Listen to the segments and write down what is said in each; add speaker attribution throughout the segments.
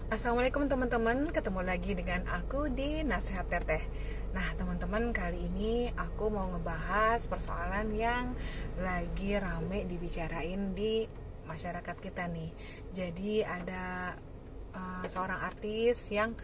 Speaker 1: Assalamualaikum teman-teman, ketemu lagi dengan aku di Nasihat Teteh. Nah teman-teman, kali ini aku mau ngebahas persoalan yang lagi rame dibicarain di masyarakat kita nih. Jadi ada seorang artis yang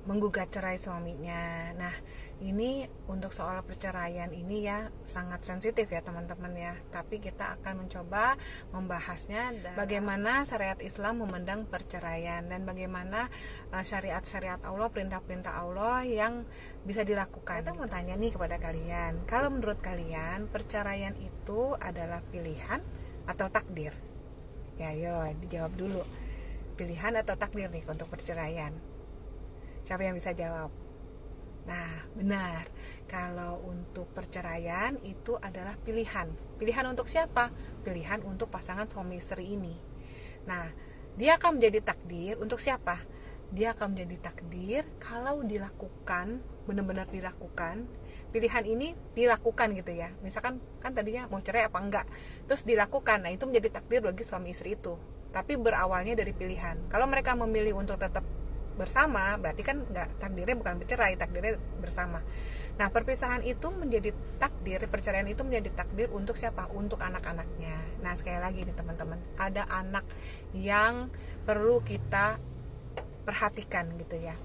Speaker 1: menggugat cerai suaminya. Nah, ini untuk soal perceraian ini ya sangat sensitif ya teman-teman ya. Tapi kita akan mencoba membahasnya bagaimana syariat Islam memandang perceraian dan bagaimana syariat-syariat Allah, perintah-perintah Allah yang bisa dilakukan. Kita mau tanya nih kepada kalian, kalau menurut kalian perceraian itu adalah pilihan atau takdir? Ya, yo dijawab dulu. Pilihan atau takdir nih untuk perceraian? Siapa yang bisa jawab? Nah, benar. Kalau untuk perceraian itu adalah pilihan. Pilihan untuk siapa? Pilihan untuk pasangan suami istri ini. Nah, dia akan menjadi takdir untuk siapa? Dia akan menjadi takdir kalau dilakukan, benar-benar dilakukan. Pilihan ini dilakukan gitu ya. Misalkan kan tadinya mau cerai apa enggak, terus dilakukan. Nah, itu menjadi takdir bagi suami istri itu. Tapi berawalnya dari pilihan. Kalau mereka memilih untuk tetap bersama, berarti kan nggak, takdirnya bukan bercerai, takdirnya bersama. Nah, perpisahan itu menjadi takdir, perceraian itu menjadi takdir untuk siapa? Untuk anak-anaknya. Nah, sekali lagi nih teman-teman, ada anak yang perlu kita perhatikan gitu ya.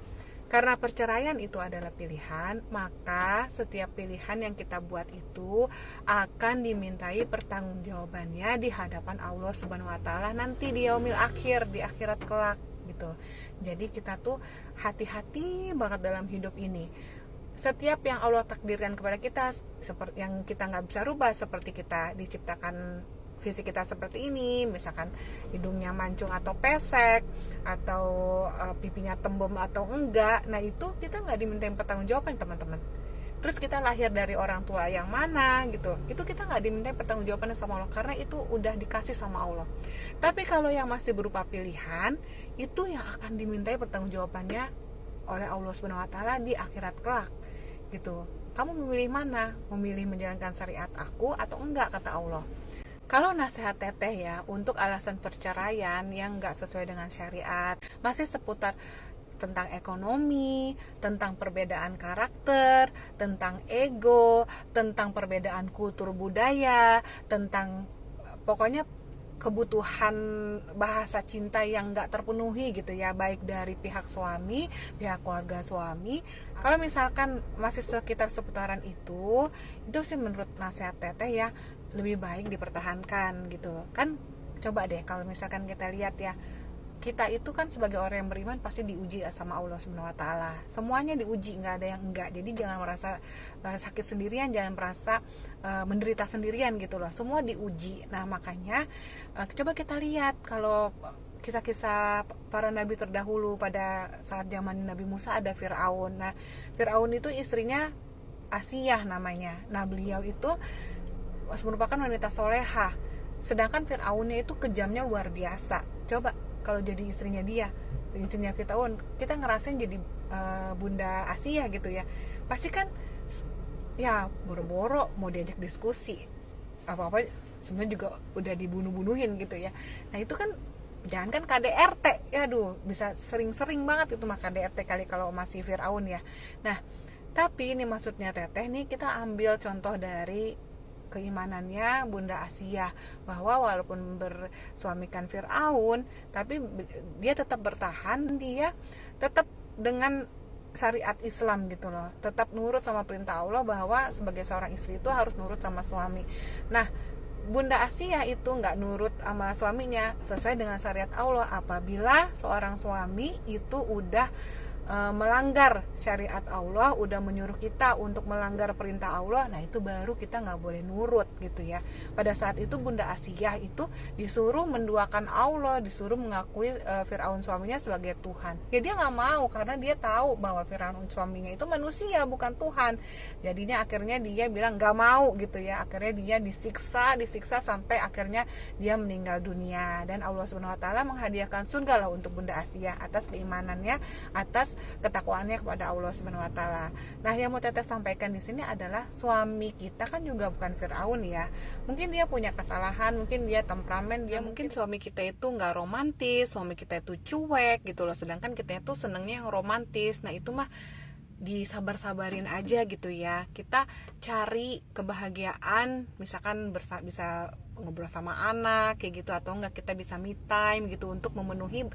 Speaker 1: Karena perceraian itu adalah pilihan, maka setiap pilihan yang kita buat itu akan dimintai pertanggungjawabannya di hadapan Allah Subhanahu wa taala nanti di yaumil akhir, di akhirat kelak gitu. Jadi kita tuh hati-hati banget dalam hidup ini. Setiap yang Allah takdirkan kepada kita, seperti yang kita nggak bisa rubah, seperti kita diciptakan fisik kita seperti ini, misalkan hidungnya mancung atau pesek, atau pipinya tembem atau enggak, nah itu kita nggak dimintain pertanggungjawaban teman-teman. Terus kita lahir dari orang tua yang mana gitu, itu kita nggak dimintai pertanggungjawaban sama Allah, karena itu udah dikasih sama Allah. Tapi kalau yang masih berupa pilihan, itu yang akan dimintai pertanggungjawabannya oleh Allah Subhanahu wa taala di akhirat kelak gitu. Kamu memilih mana? Memilih menjalankan syariat aku atau enggak, kata Allah. Kalau nasihat teteh ya, untuk alasan perceraian yang nggak sesuai dengan syariat, masih seputar tentang ekonomi, tentang perbedaan karakter, tentang ego, tentang perbedaan kultur budaya, tentang pokoknya kebutuhan bahasa cinta yang nggak terpenuhi gitu ya, baik dari pihak suami, pihak keluarga suami. Kalau misalkan masih sekitar seputaran itu sih menurut nasihat teteh ya lebih baik dipertahankan gitu kan. Coba deh kalau misalkan kita lihat ya, kita itu kan sebagai orang yang beriman pasti diuji sama Allah Subhanahu wa taala. Semuanya diuji, nggak ada yang enggak. Jadi jangan merasa sakit sendirian, jangan merasa menderita sendirian gitu loh. Semua diuji. Nah, makanya coba kita lihat kalau kisah-kisah para nabi terdahulu pada saat zaman Nabi Musa, ada Firaun. Nah, Firaun itu istrinya Asiyah namanya. Nah, beliau itu merupakan wanita solehah, sedangkan Fir'aunnya itu kejamnya luar biasa. Coba kalau jadi istrinya dia, istrinya Fir'aun, kita ngerasain jadi Bunda Asia gitu ya, pasti kan ya boro-boro mau diajak diskusi apa-apa sebenarnya juga udah dibunuh-bunuhin gitu ya. Nah itu kan jangan kan KDRT, ya aduh bisa sering-sering banget itu mah KDRT kali kalau masih Fir'aun ya. Nah tapi ini maksudnya teteh nih, kita ambil contoh dari keimanannya Bunda Asia, bahwa walaupun bersuamikan Fir'aun, tapi dia tetap bertahan, dia tetap dengan syariat Islam gitu loh, tetap nurut sama perintah Allah, bahwa sebagai seorang istri itu harus nurut sama suami. Nah, Bunda Asia itu nggak nurut sama suaminya sesuai dengan syariat Allah apabila seorang suami itu udah melanggar syariat Allah, udah menyuruh kita untuk melanggar perintah Allah, nah itu baru kita nggak boleh nurut gitu ya. Pada saat itu Bunda Asiyah itu disuruh menduakan Allah, disuruh mengakui Firaun suaminya sebagai Tuhan. Ya dia nggak mau, karena dia tahu bahwa Firaun suaminya itu manusia bukan Tuhan. Jadinya akhirnya dia bilang nggak mau gitu ya. Akhirnya dia disiksa sampai akhirnya dia meninggal dunia. Dan Allah Subhanahu Wa Taala menghadiahkan surga lah untuk Bunda Asiyah atas keimanannya, atas ketakwaannya kepada Allah Subhanahu wa taala. Nah, yang mau Teteh sampaikan di sini adalah suami kita kan juga bukan Firaun ya. Mungkin dia punya kesalahan, mungkin dia temperamen, dia mungkin suami kita itu nggak romantis, suami kita itu cuek gitu loh. Sedangkan kita itu senengnya yang romantis. Nah, itu mah disabar-sabarin aja gitu ya. Kita cari kebahagiaan, misalkan bisa ngobrol sama anak kayak gitu, atau enggak kita bisa me time gitu untuk memenuhi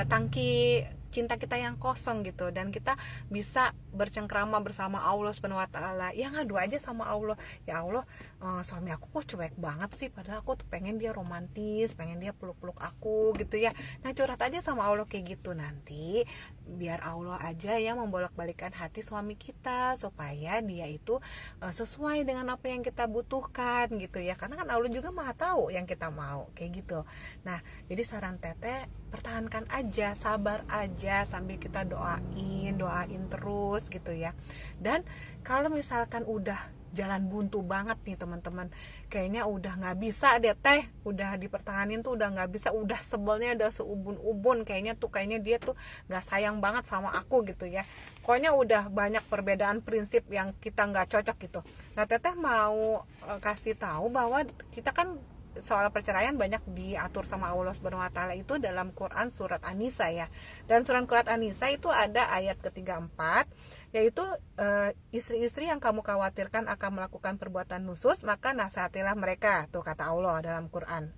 Speaker 1: tangki cinta kita yang kosong gitu, dan kita bisa bercengkrama bersama Allah Subhanahu wa taala. Ya ngadu aja sama Allah, ya Allah, suami aku kok cuek banget sih, padahal aku tuh pengen dia romantis, pengen dia peluk-peluk aku gitu ya. Nah, curhat aja sama Allah kayak gitu, nanti biar Allah aja yang membolak-balikan hati suami kita supaya dia itu sesuai dengan apa yang kita butuhkan gitu ya, karena kan Allah juga maha tahu yang kita mau kayak gitu. Nah, jadi saran Teteh, pertahankan aja, sabar aja sambil kita doain terus gitu ya. Dan kalau misalkan udah jalan buntu banget nih teman-teman, kayaknya udah nggak bisa deh Teh, udah dipertahanin tuh udah nggak bisa, udah sebelnya udah seubun-ubun, kayaknya dia tuh nggak sayang banget sama aku gitu ya, pokoknya udah banyak perbedaan prinsip yang kita nggak cocok gitu. Nah, Teteh mau kasih tahu bahwa kita kan soal perceraian banyak diatur sama Allah Subhanahu wa taala itu dalam Quran surat An-Nisa ya. Dan surat An-Nisa itu ada ayat ke-34, yaitu istri-istri yang kamu khawatirkan akan melakukan perbuatan nusus, maka nasihatilah mereka, tuh kata Allah dalam Quran.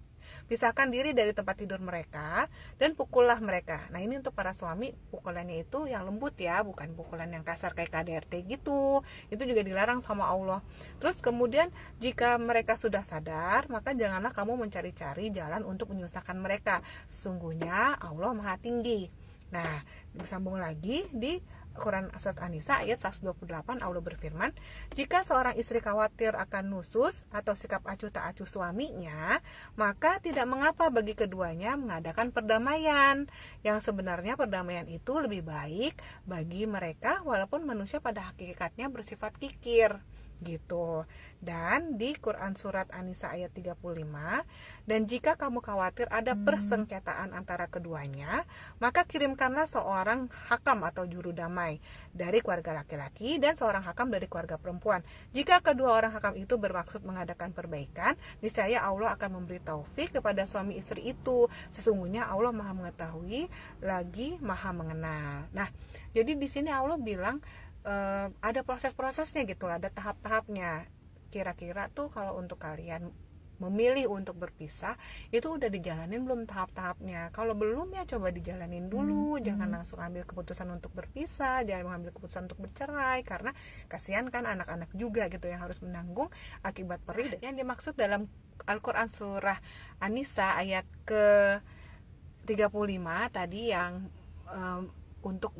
Speaker 1: Pisahkan diri dari tempat tidur mereka dan pukullah mereka. Nah, ini untuk para suami, pukulannya itu yang lembut ya, bukan pukulan yang kasar kayak KDRT gitu. Itu juga dilarang sama Allah. Terus kemudian jika mereka sudah sadar, maka janganlah kamu mencari-cari jalan untuk menyusahkan mereka. Sesungguhnya Allah Maha Tinggi. Nah, disambung lagi di Quran surat An-Nisa ayat 128, Allah berfirman, jika seorang istri khawatir akan nusus atau sikap acuh tak acuh suaminya, maka tidak mengapa bagi keduanya mengadakan perdamaian. Yang sebenarnya perdamaian itu lebih baik bagi mereka, walaupun manusia pada hakikatnya bersifat kikir gitu. Dan di Quran surat An-Nisa ayat 35, dan jika kamu khawatir ada persengketaan antara keduanya, maka kirimkanlah seorang hakam atau juru damai dari keluarga laki-laki dan seorang hakam dari keluarga perempuan. Jika kedua orang hakam itu bermaksud mengadakan perbaikan, niscaya Allah akan memberi taufik kepada suami istri itu. Sesungguhnya Allah Maha mengetahui lagi Maha mengenal. Nah, jadi di sini Allah bilang ada proses-prosesnya gitu, ada tahap-tahapnya. Kira-kira tuh kalau untuk kalian memilih untuk berpisah, itu udah dijalanin belum tahap-tahapnya? Kalau belum ya coba dijalanin dulu, jangan langsung ambil keputusan untuk berpisah, jangan mengambil keputusan untuk bercerai, karena kasihan kan anak-anak juga gitu yang harus menanggung akibat peri. Yang dimaksud dalam Al-Quran surah An-Nisa ayat ke 35 tadi yang untuk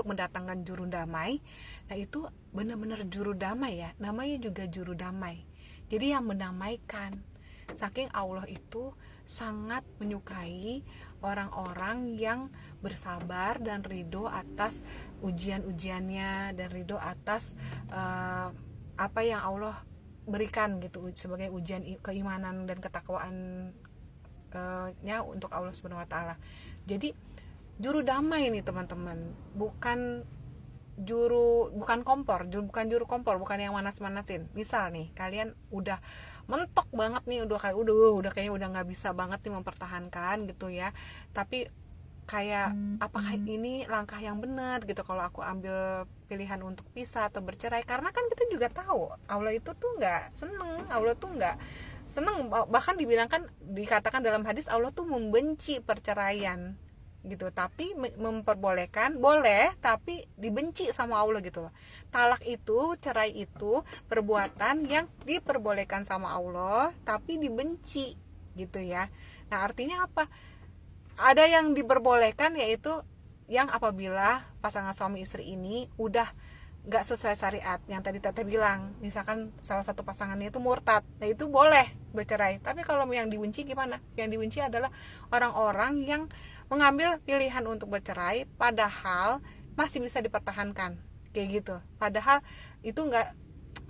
Speaker 1: mendatangkan juru damai. Nah, itu benar-benar juru damai ya, namanya juga juru damai, jadi yang mendamaikan. Saking Allah itu sangat menyukai orang-orang yang bersabar dan ridho atas ujian-ujiannya, dan ridho atas apa yang Allah berikan gitu sebagai ujian keimanan dan ketakwaannya untuk Allah Subhanahu wa taala. Jadi juru damai nih teman-teman, bukan juru kompor, bukan yang manas-manasin. Misal nih kalian udah mentok banget nih, udah kayaknya udah nggak bisa banget nih mempertahankan gitu ya, tapi kayak apakah ini langkah yang benar gitu kalau aku ambil pilihan untuk pisah atau bercerai? Karena kan kita juga tahu Allah itu tuh nggak seneng, bahkan dikatakan dalam hadis Allah tuh membenci perceraian gitu, tapi memperbolehkan, boleh, tapi dibenci sama Allah gitu loh. Talak itu, cerai itu perbuatan yang diperbolehkan sama Allah tapi dibenci gitu ya. Nah, artinya apa? Ada yang diperbolehkan, yaitu yang apabila pasangan suami istri ini udah gak sesuai syariat yang tadi Teteh bilang, misalkan salah satu pasangannya itu murtad, nah itu boleh bercerai. Tapi kalau yang dibenci gimana? Yang dibenci adalah orang-orang yang mengambil pilihan untuk bercerai padahal masih bisa dipertahankan kayak gitu. Padahal itu enggak,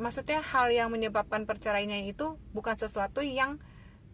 Speaker 1: maksudnya hal yang menyebabkan perceraiannya itu bukan sesuatu yang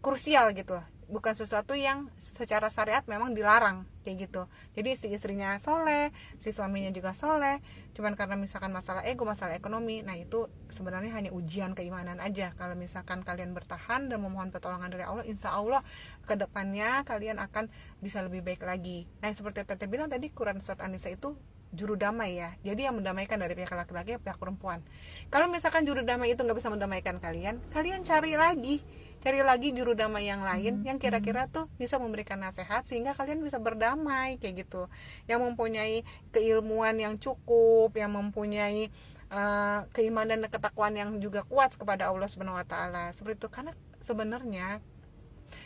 Speaker 1: krusial gitu. bukan sesuatu yang secara syariat memang dilarang kayak gitu. Jadi si istrinya soleh, si suaminya juga soleh, cuman karena misalkan masalah ego, masalah ekonomi, nah itu sebenarnya hanya ujian keimanan aja. Kalau misalkan kalian bertahan dan memohon pertolongan dari Allah, insya Allah kedepannya kalian akan bisa lebih baik lagi. Nah seperti Teteh bilang tadi, Quran surat An-Nisa itu juru damai ya, jadi yang mendamaikan dari pihak laki-laki pihak perempuan. Kalau misalkan juru damai itu nggak bisa mendamaikan kalian, kalian cari lagi juru damai yang lain yang kira-kira tuh bisa memberikan nasihat sehingga kalian bisa berdamai kayak gitu, yang mempunyai keilmuan yang cukup, yang mempunyai keimanan dan ketakwaan yang juga kuat kepada Allah Subhanahu wa taala. Seperti itu. Karena sebenarnya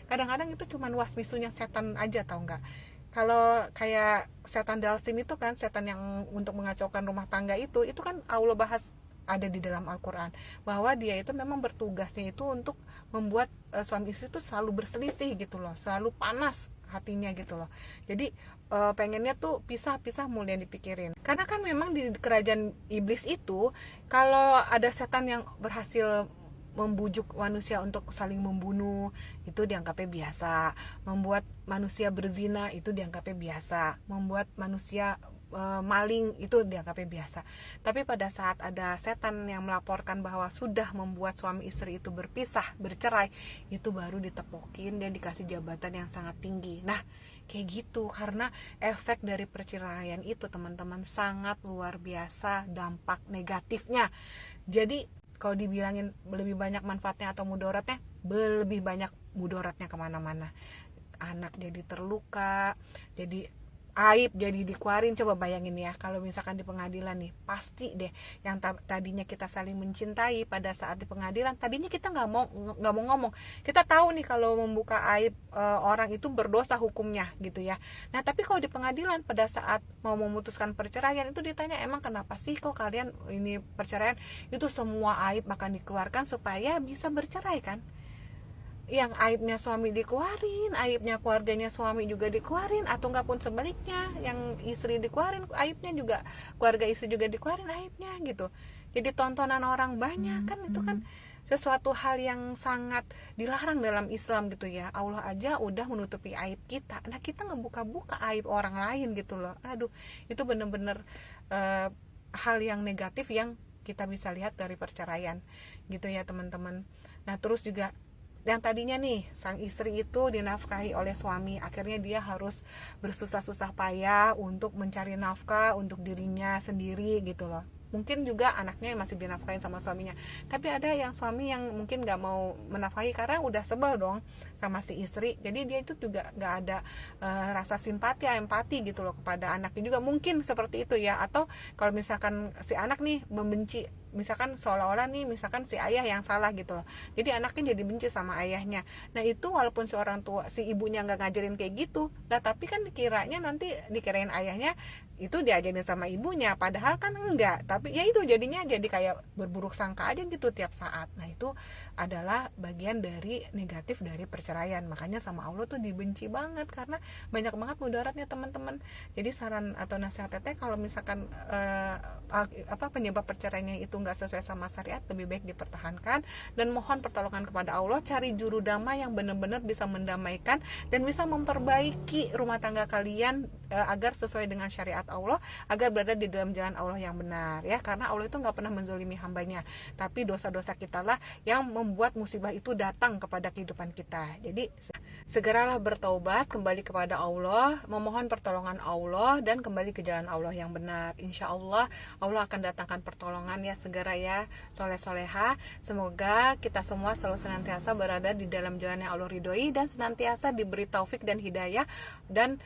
Speaker 1: kadang-kadang itu cuma wasmisunya setan aja, tau nggak? Kalau kayak setan dalsim itu kan, setan yang untuk mengacaukan rumah tangga itu kan Allah bahas ada di dalam Al-Quran, bahwa dia itu memang bertugasnya itu untuk membuat suami istri itu selalu berselisih gitu loh, selalu panas hatinya gitu loh. Jadi pengennya tuh pisah mulai dipikirin. Karena kan memang di kerajaan iblis itu, kalau ada setan yang berhasil membujuk manusia untuk saling membunuh, itu dianggapnya biasa. Membuat manusia berzina itu dianggapnya biasa. Membuat manusia maling itu dianggapnya biasa. Tapi pada saat ada setan yang melaporkan bahwa sudah membuat suami istri itu berpisah, bercerai, itu baru ditepokin dan dikasih jabatan yang sangat tinggi. Nah kayak gitu, karena efek dari perceraian itu teman-teman sangat luar biasa dampak negatifnya. Jadi kalau dibilangin lebih banyak manfaatnya atau mudaratnya, lebih banyak mudaratnya kemana-mana. Anak jadi terluka, jadi aib jadi dikeluarin. Coba bayangin ya, kalau misalkan di pengadilan nih, pasti deh yang tadinya kita saling mencintai, pada saat di pengadilan tadinya kita nggak mau ngomong, kita tahu nih kalau membuka aib orang itu berdosa hukumnya gitu ya. Nah tapi kalau di pengadilan pada saat mau memutuskan perceraian itu ditanya, emang kenapa sih kok kalian ini perceraian? Itu semua aib akan dikeluarkan supaya bisa bercerai kan. Yang aibnya suami dikeluarin, aibnya keluarganya suami juga dikeluarin, atau enggak pun sebaliknya, yang istri dikeluarin aibnya juga, keluarga istri juga dikeluarin aibnya gitu. Jadi tontonan orang banyak kan, itu kan sesuatu hal yang sangat dilarang dalam Islam gitu ya. Allah aja udah menutupi aib kita, nah kita ngebuka-buka aib orang lain gitu loh. Aduh, itu bener-bener hal yang negatif yang kita bisa lihat dari perceraian gitu ya teman-teman. Nah terus juga yang tadinya nih sang istri itu dinafkahi oleh suami, akhirnya dia harus bersusah-susah payah untuk mencari nafkah untuk dirinya sendiri gitu loh. Mungkin juga anaknya masih dinafkahin sama suaminya, tapi ada yang suami yang mungkin gak mau menafkahi karena udah sebel dong sama si istri. Jadi dia itu juga gak ada rasa simpati, empati gitu loh kepada anaknya juga, mungkin seperti itu ya. Atau kalau misalkan si anak nih membenci, misalkan seolah-olah nih misalkan si ayah yang salah gitu loh, jadi anaknya jadi benci sama ayahnya. Nah itu walaupun si orang tua, si ibunya nggak ngajarin kayak gitu, nah tapi kan dikiranya nanti dikirain ayahnya itu diajarin sama ibunya, padahal kan enggak. Tapi ya itu jadinya jadi kayak berburuk sangka aja gitu tiap saat. Nah itu adalah bagian dari negatif dari perceraian. Makanya sama Allah tuh dibenci banget, karena banyak banget mudaratnya teman-teman. Jadi saran atau nasihat teteh, kalau misalkan penyebab perceraiannya itu nggak sesuai sama syariat, lebih baik dipertahankan dan mohon pertolongan kepada Allah. Cari juru damai yang benar-benar bisa mendamaikan dan bisa memperbaiki rumah tangga kalian agar sesuai dengan syariat Allah, agar berada di dalam jalan Allah yang benar ya. Karena Allah itu nggak pernah menzolimi hambanya, tapi dosa-dosa kita lah yang membuat musibah itu datang kepada kehidupan kita. Jadi segeralah bertaubat, kembali kepada Allah, memohon pertolongan Allah dan kembali ke jalan Allah yang benar. Insya Allah Allah akan datangkan pertolongan ya segera ya, soleh-soleha. Semoga kita semua selalu senantiasa berada di dalam jalan yang Allah ridhoi dan senantiasa diberi taufik dan hidayah dan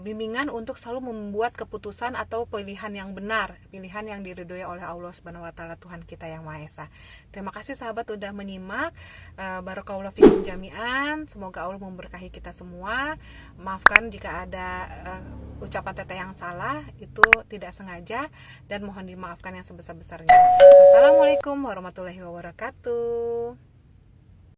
Speaker 1: bimbingan untuk selalu membuat keputusan atau pilihan yang benar, pilihan yang diridhoi oleh Allah Subhanahu wa taala, Tuhan kita yang Maha Esa. Terima kasih sahabat udah menyimak. Barakallahu fikum jami'an. Semoga Allah memberkahi kita semua. Maafkan jika ada ucapan teteh yang salah, itu tidak sengaja dan mohon dimaafkan yang sebesar-besarnya. Wassalamualaikum warahmatullahi wabarakatuh.